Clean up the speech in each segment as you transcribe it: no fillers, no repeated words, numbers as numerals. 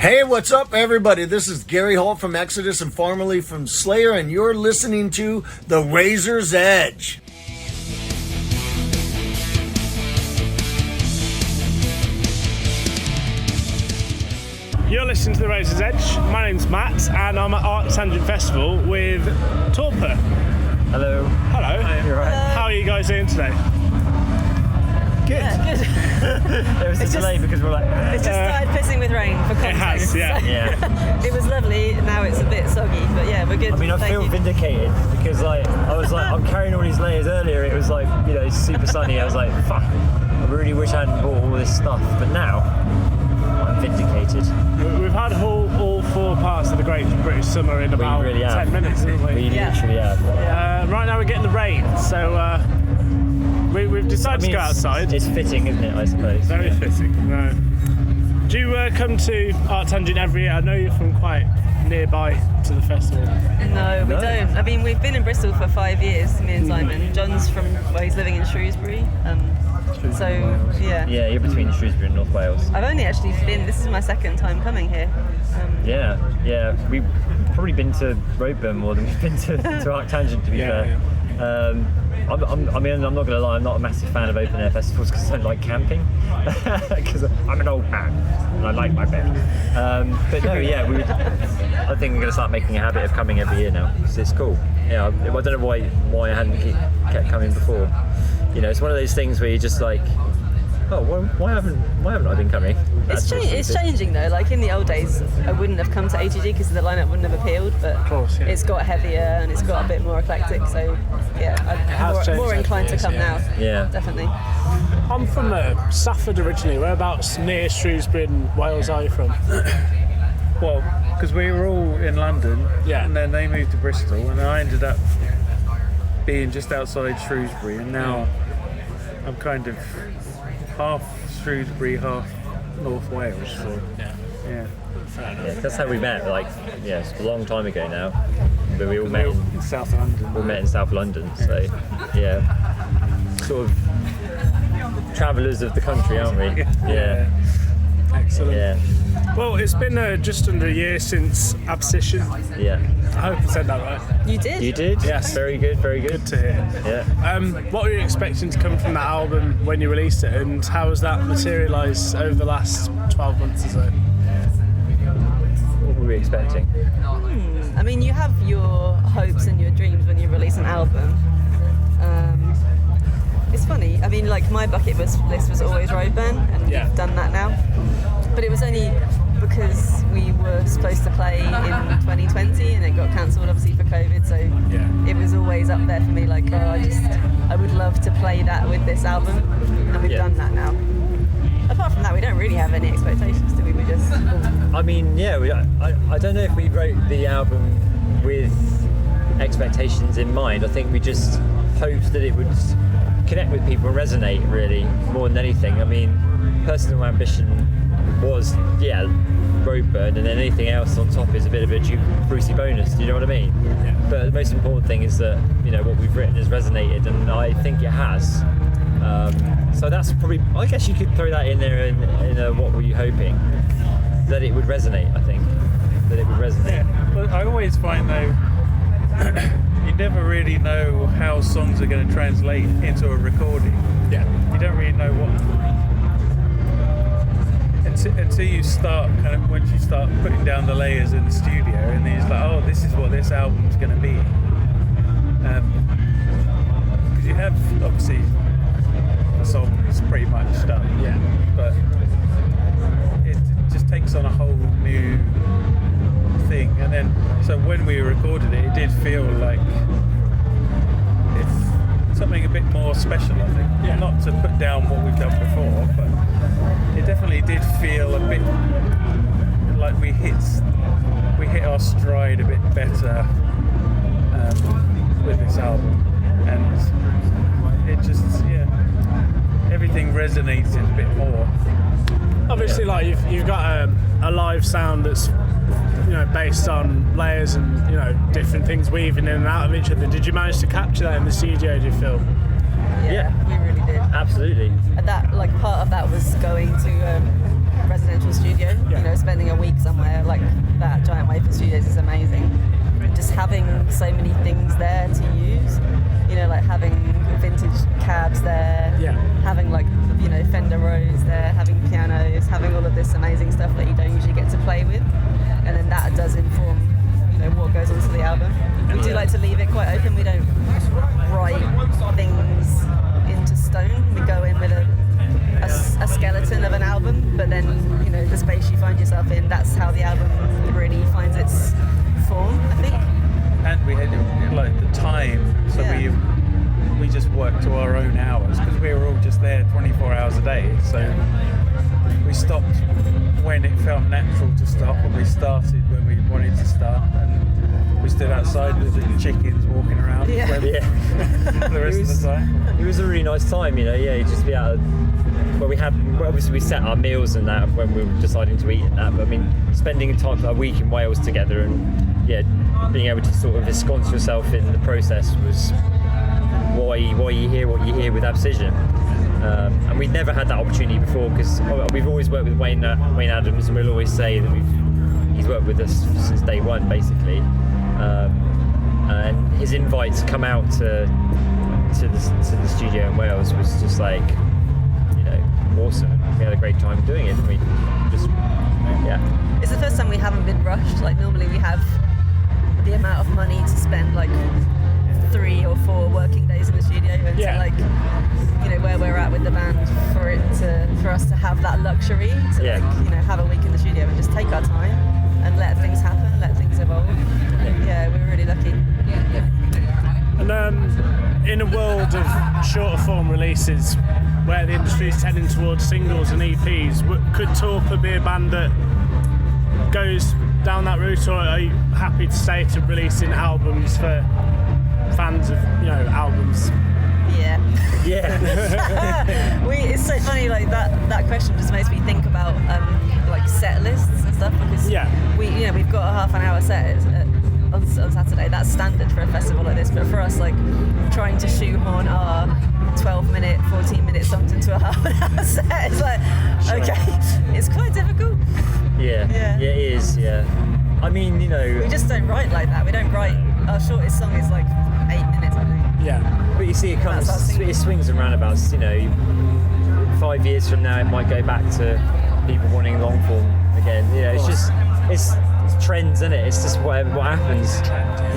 Hey, what's up, everybody? This is Gary Holt from Exodus and formerly from Slayer, and you're listening to The Razor's Edge. You're listening to The Razor's Edge. My name's Matt, and I'm at ArcTanGent Festival with Torpor. Hello. Hello. Hi. You're right. How are you guys doing today? Good. Yeah, good. There was a delay because we're like... It's just started pissing with rain for context. It has, yeah. So Yeah. it was lovely, now it's a bit soggy, but yeah, we're good. I mean, I Thank feel you. vindicated because I was like, I'm carrying all these layers earlier. It was like, super sunny. I was like, fuck, I really wish I hadn't bought all this stuff. But now, I'm vindicated. We've had all four parts of the Great British Summer in about really 10 minutes, haven't we? We Yeah. literally have. Right now we're getting the rain, so we've decided to go outside. It's fitting, isn't it, I suppose? Very fitting. Do you come to ArcTanGent every year? I know you're from quite nearby to the festival. No, we don't. I mean, we've been in Bristol for 5 years, me and Simon. John's from, well, he's living in Shrewsbury. So, yeah. Yeah, you're between Shrewsbury and North Wales. I've only actually been, this is my second time coming here. Yeah. We've probably been to Roadburn more than we've been to ArcTanGent, to be fair. I'm not going to lie, I'm not a massive fan of open air festivals because I don't like camping. Because I'm an old man and I like my bed. But no, yeah, I think I'm going to start making a habit of coming every year now. So it's cool. Yeah, I don't know why I hadn't kept coming before. It's one of those things where you're just like, oh, why haven't I been coming? It's changing though. Like in the old days, I wouldn't have come to ATG because the lineup wouldn't have appealed. But Of course, yeah. it's got heavier and it's got a bit more eclectic. So yeah, has I'm more changed inclined to over come the years, now. Yeah. Definitely. I'm from Safford originally. Whereabouts near Shrewsbury in Wales are you from? Well, because we were all in London, Yeah. and then they moved to Bristol, and I ended up being just outside Shrewsbury, and now I'm kind of half Shrewsbury, half North Wales. So, Yeah. yeah. Yeah, that's how we met. It's a long time ago now. But we all met In South London. in South London. So, yeah, sort of travellers of the country, aren't we? Yeah. Excellent. Yeah. Well, it's been just under a year since Abscission. Yeah. I hope I said that right. You did? You did? Yes. Very good. Very good. Good to hear. Yeah. What were you expecting to come from that album when you released it, and how has that materialised over the last 12 months or so? What were we expecting? I mean, you have your hopes and your dreams when you release an album. It's funny. I mean, like my bucket list was always Roadburn, and Yeah. we've done that now. But it was only because we were supposed to play in 2020 and it got cancelled obviously for COVID. So Yeah. it was always up there for me. Like, I would love to play that with this album, and we've Yeah. done that now. Apart from that, we don't really have any expectations, do we? We just. I mean, yeah. I don't know if we wrote the album with expectations in mind. I think we just hoped that it would connect with people and resonate really more than anything. I mean, personal ambition was Roadburn, and then anything else on top is a bit of a Brucey bonus. Do you know what I mean? Yeah. But the most important thing is that what we've written has resonated, and I think it has. So that's probably, I guess you could throw that in there in a what were you hoping? That it would resonate. I think that it would resonate. Yeah. But I always find though, you never really know how songs are going to translate into a recording. Yeah. You don't really know what until you start once you start putting down the layers in the studio, and then it's like, oh, this is what this album's going to be. Because you have obviously the song's pretty much done, Yeah. but it just takes on a whole new thing. And then so when we recorded it, it did feel like it's something a bit more special, I think. Yeah. Not to put down what we've done before, but it definitely did feel a bit like we hit our stride a bit better with this album, and it just everything resonates a bit more. Obviously, like you've got a live sound that's based on layers and different things weaving in and out of each other. Did you manage to capture that in the studio? Do you feel? Yeah, we really did. Absolutely. And that, like, part of that was going to residential studio. Yeah. You know, spending a week somewhere like that, Giant Wafer Studios, is amazing. And just having so many things there to use. You know, like having vintage cabs there. Yeah. Having like, you know, Fender Rose there, having pianos, having all of this amazing stuff that you don't usually get to play with. And then that does inform, you know, what goes onto the album. We do like to leave it quite open. We don't write things into stone. We go in with a skeleton of an album, but then, you know, the space you find yourself in, that's how the album really finds its form, I think. And we had like the time, so we just worked to our own hours because we were all just there 24 hours a day. So we stopped when it felt natural to stop, and we started when we wanted to start. And we stood outside with the chickens walking around the rest of the time. It was a really nice time, you know. Yeah, you just be out. Obviously we set our meals and that when we were deciding to eat and that. But I mean, spending a week in Wales together and being able to sort of ensconce yourself in the process was why you hear what you hear with Abscission. And we'd never had that opportunity before because we've always worked with Wayne Adams, and we'll always say that he's worked with us since day one, basically. And his invite to come out to the studio in Wales was just like, you know, awesome. We had a great time doing it, didn't we? It's the first time we haven't been rushed. Like normally we have the amount of money to spend like 3 or 4 working days in the studio, and to like, you know, where we're at with the band, for us to have that luxury to like, you know, have a week in the studio and just take our time and let things happen, let things evolve. Yeah, we're really lucky. And in a world of shorter form releases where the industry is tending towards singles and EPs, could Torpor be a band that goes down that route, or are you happy to stay to releasing albums for fans of, you know, albums? It's so funny, like that question just makes me think about like set lists and stuff, because we've got a half an hour set on Saturday. That's standard for a festival like this, but for us, like trying to shoehorn our 12-minute, 14-minute songs into a half an hour set, it's like, okay, it's quite difficult. Yeah, it is. I mean, you know, we just don't write like that. We don't write. Our shortest song is like 8 minutes, I think. Yeah, but you see, it swings and roundabouts. You know, 5 years from now, it might go back to people wanting long form again. You know, it's trends, isn't it? It's just what happens.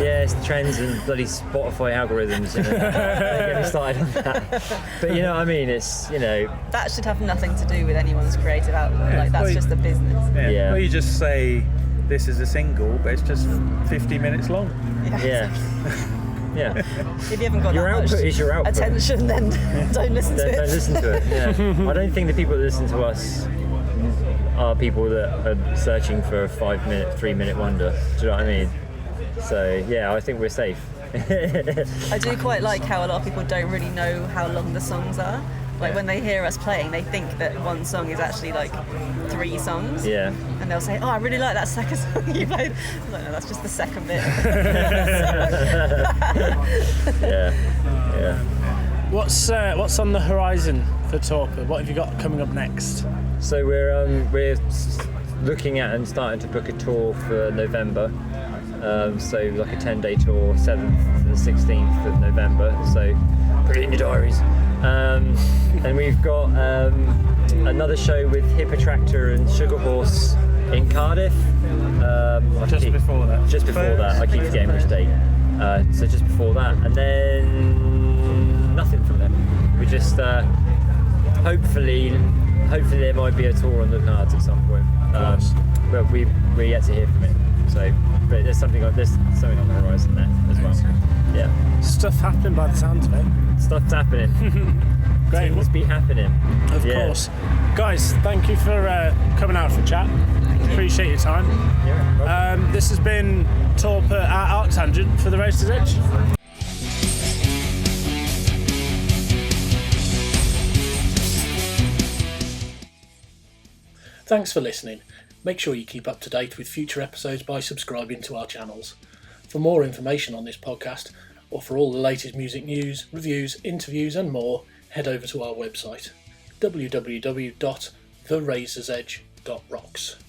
Yeah, it's trends and bloody Spotify algorithms. You know, get me started on that. But you know what I mean? It's, you know, that should have nothing to do with anyone's creative output. Like that's just a business. Yeah. Well, you just say this is a single, but it's just 50 minutes long. Yeah. If you haven't got your that output much is your output. attention, then don't listen to it. Don't listen to it. Yeah. I don't think the people that listen to us are people that are searching for a 3-minute wonder. Do you know what I mean? So yeah, I think we're safe. I do quite like how a lot of people don't really know how long the songs are. Like when they hear us playing, they think that one song is actually like 3 songs. Yeah. And they'll say, "Oh, I really like that second song you played." I was like, "No, that's just the second bit." Yeah. What's on the horizon for Torpor? What have you got coming up next? So we're looking at and starting to book a tour for November. So like a 10-day tour, 7th to the 16th of November. So put it in your diaries. And we've got another show with Hippotractor and Sugar Horse in Cardiff. Before that. Just before that. I keep forgetting which date. So just before that, and then nothing from them. We just hopefully there might be a tour on the cards at some point. But we're yet to hear from it. So, but there's something on the horizon there as well. Yeah. Stuff happening by the sounds of it. Stuff's happening. Great. Things be happening. Of course. Guys, thank you for coming out for a chat. Appreciate your time. Yeah. This has been Torpor at ArcTanGent for the Razor's Edge. Thanks for listening. Make sure you keep up to date with future episodes by subscribing to our channels. For more information on this podcast, or for all the latest music news, reviews, interviews and more, head over to our website, www.therazorsedge.com. Rocks.